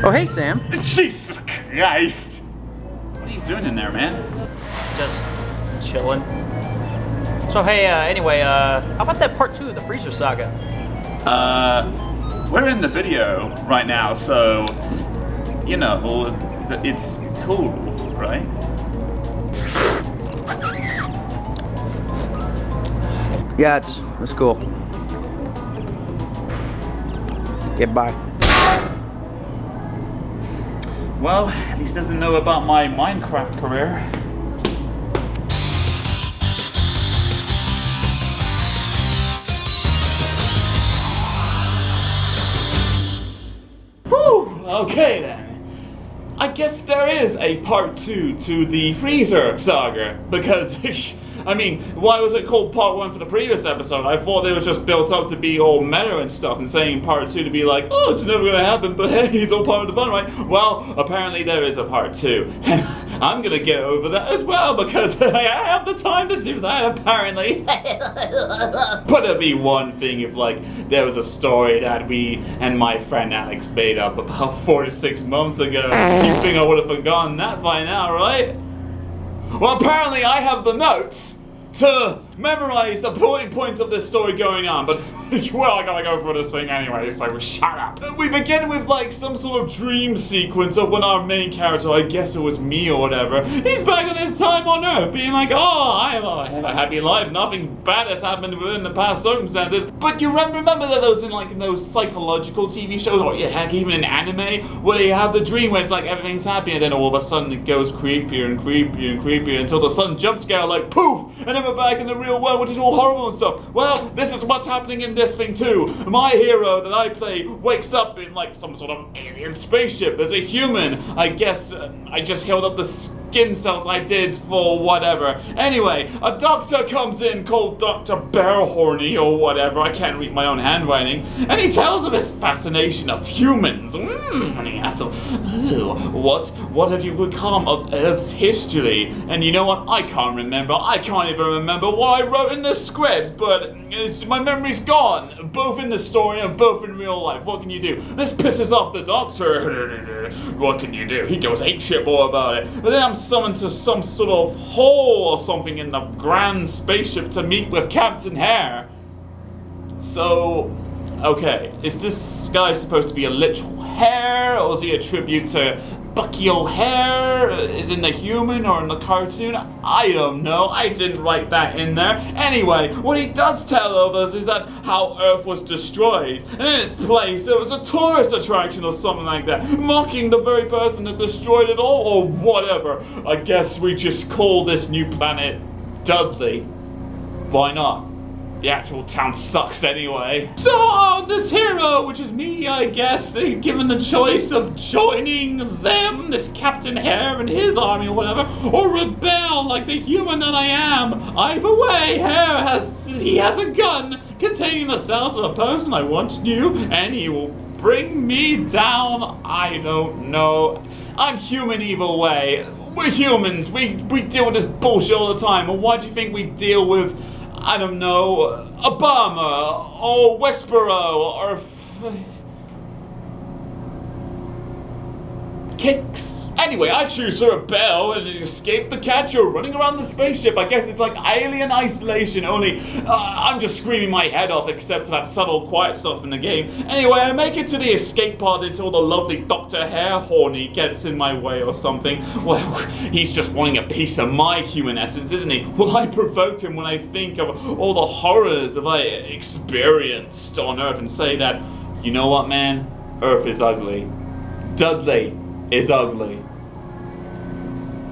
Oh, hey, Sam. Jesus Christ! What are you doing in there, man? Just chilling. So, hey, anyway, how about that part 2 of the Freezer Saga? We're in the video right now, so, you know, it's cool, right? Yeah, it's cool. Yeah, bye. Well, at least doesn't know about my Minecraft career. Whew! Okay then. I guess there is a part 2 to the Freezer Saga, because, I mean, why was it called part 1 for the previous episode? I thought it was just built up to be all meta and stuff, and saying part 2 to be like, oh, it's never gonna happen, but hey, it's all part of the fun, right? Well, apparently there is a part 2, and I'm gonna get over that as well, because I have the time to do that, apparently. But it'd be one thing if, like, there was a story that we and my friend Alex made up about 4 to 6 months ago. You'd think I would have forgotten that by now, right? Well, apparently I have the notes to memorize the points of this story going on, but well, I gotta go for this thing anyway, so shut up. We begin with like some sort of dream sequence of when our main character, I guess it was me or whatever, he's back on his time on Earth, being like, oh, I have a happy life, nothing bad has happened within the past circumstances. But you remember that those in those psychological TV shows, or heck, even in anime, where you have the dream where it's like everything's happy, and then all of a sudden it goes creepier and creepier and creepier until the sudden jump scare, like poof, and then we're back in the real world, which is all horrible and stuff. Well, this is what's happening in this thing too. My hero that I play wakes up in like some sort of alien spaceship as a human. I guess I just held up the skin cells I did for whatever. Anyway, a doctor comes in called Dr. Bearhorny or whatever. I can't read my own handwriting. And he tells of his fascination of humans. And he asks him, what have you become of Earth's history? And you know what? I can't remember. I can't even remember what I wrote in the script, but my memory's gone, both in the story and both in real life. What can you do? This pisses off the doctor. What can you do? He goes apeshit all about it. But then I'm summoned to some sort of hole or something in the grand spaceship to meet with Captain Hare. So, okay, is this guy supposed to be a literal hare, or is he a tribute to Bucky O'Hare? Is in the human or in the cartoon? I don't know. I didn't write that in there. Anyway, what he does tell of us is that how Earth was destroyed, and in its place there was a tourist attraction or something like that, mocking the very person that destroyed it all, or whatever. I guess we just call this new planet Dudley. Why not? The actual town sucks anyway. So, this hero, which is me, I guess, given the choice of joining them, this Captain Hare and his army or whatever, or rebel like the human that I am. Either way, Hare has a gun containing the cells of a person I once knew, and he will bring me down. I don't know. I'm human either way. We're humans. We deal with this bullshit all the time. And why do you think we deal with, I don't know, Obama, or Westboro, or Kicks? Anyway, I choose to rebel and escape the catcher running around the spaceship. I guess it's like alien isolation, only I'm just screaming my head off except for that subtle quiet stuff in the game. Anyway, I make it to the escape pod until the lovely Dr. Horny gets in my way or something. Well, he's just wanting a piece of my human essence, isn't he? Well, I provoke him when I think of all the horrors that I experienced on Earth and say that, you know what, man? Earth is ugly. Dudley is ugly.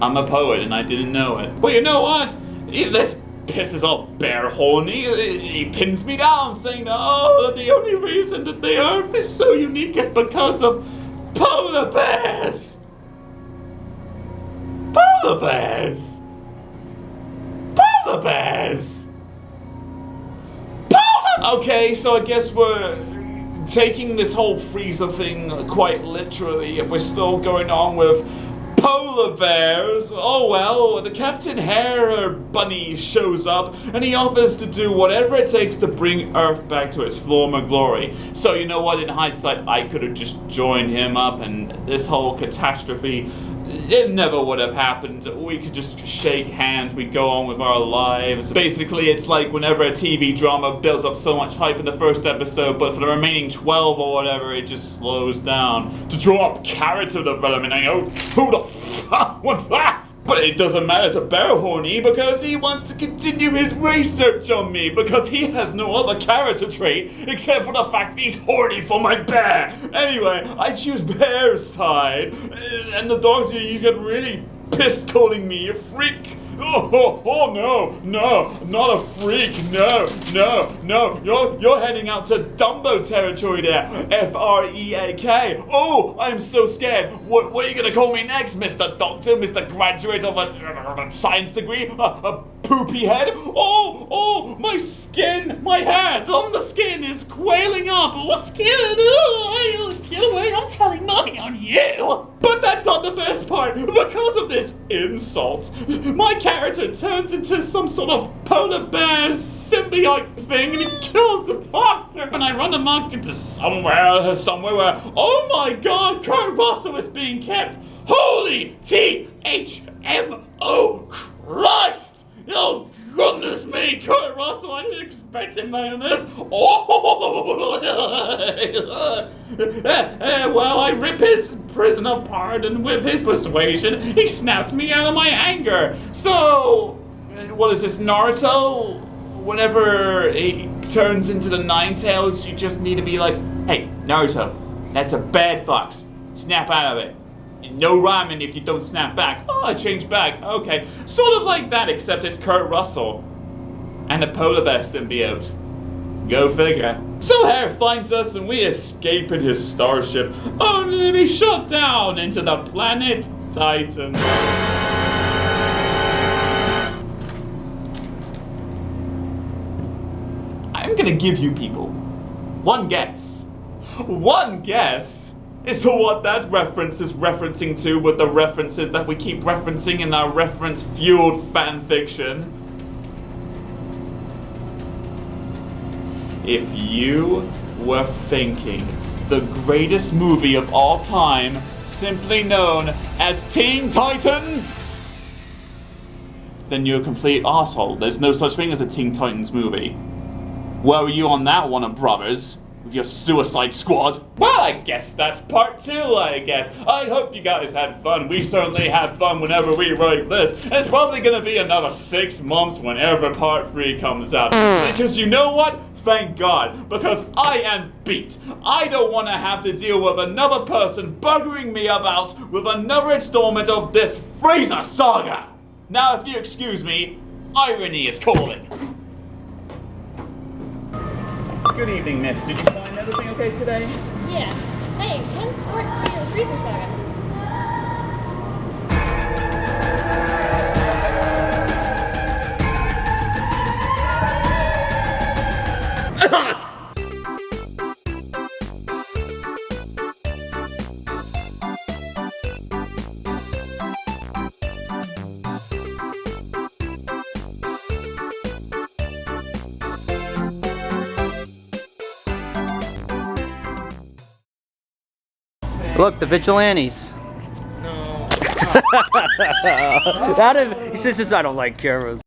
I'm a poet and I didn't know it. Well, you know what? This pisses off Bearhorny. He pins me down saying, oh, the only reason that the Earth is so unique is because of polar bears. Polar bears. Polar bears. Polar. Okay, so I guess we're taking this whole freezer thing quite literally if we're still going on with Polar bears? Oh well, the Captain Hare bunny shows up and he offers to do whatever it takes to bring Earth back to its former glory. So you know what, in hindsight, I could have just joined him up and this whole catastrophe, it never would have happened. We could just shake hands, we'd go on with our lives. Basically, it's like whenever a TV drama builds up so much hype in the first episode, but for the remaining 12 or whatever, it just slows down. To draw up character development, I know, who the fuck wants that? But it doesn't matter to Bear Horny because he wants to continue his research on me because he has no other character trait except for the fact that he's horny for my bear. Anyway, I choose Bear's side and the doctor, he's getting really pissed calling me a freak. Oh no, not a freak, no, you're heading out to Dumbo territory there, F-R-E-A-K. Oh, I'm so scared. What are you gonna call me next, Mr. Doctor, Mr. Graduate of a science degree, a poopy head? Oh, my skin, my hair on the skin is quailing up. What's skin? Get away, I'm telling mommy on you. But that's not the best part. Because of this insult, my character turns into some sort of polar bear symbiote thing and he kills the doctor. And I run amok into somewhere where, oh my god, Kurt Russell is being kept. Holy T-H-M-O Christ! Oh, goodness me, Kurt Russell, I didn't expect him like this. Oh! Well, I rip his prison apart, and with his persuasion, he snaps me out of my anger. So, what is this, Naruto? Whenever he turns into the Nine Tails, you just need to be like, hey, Naruto, that's a bad fox. Snap out of it. No ramen if you don't snap back. Oh, I changed back. Okay. Sort of like that, except it's Kurt Russell. And a polar bear symbiote. Go figure. So Hare finds us and we escape in his starship, only to be shot down into the planet Titan. I'm gonna give you people one guess. One guess as to what that reference is referencing to with the references that we keep referencing in our reference-fueled fanfiction. If you were thinking the greatest movie of all time, simply known as Teen Titans, then you're a complete asshole. There's no such thing as a Teen Titans movie. Where were you on that, Warner Brothers? With your Suicide Squad? Well, I guess that's part 2, I guess. I hope you guys had fun. We certainly had fun whenever we write this. It's probably gonna be another 6 months whenever part 3 comes out. Because you know what? Thank God, because I am beat. I don't want to have to deal with another person buggering me about with another installment of this Freezer Saga. Now, if you excuse me, irony is calling. Good evening, miss. Did you find everything okay today? Yeah. Hey, when's part 3 of Freezer Saga? Look, the vigilantes. No. He says, I don't like cameras.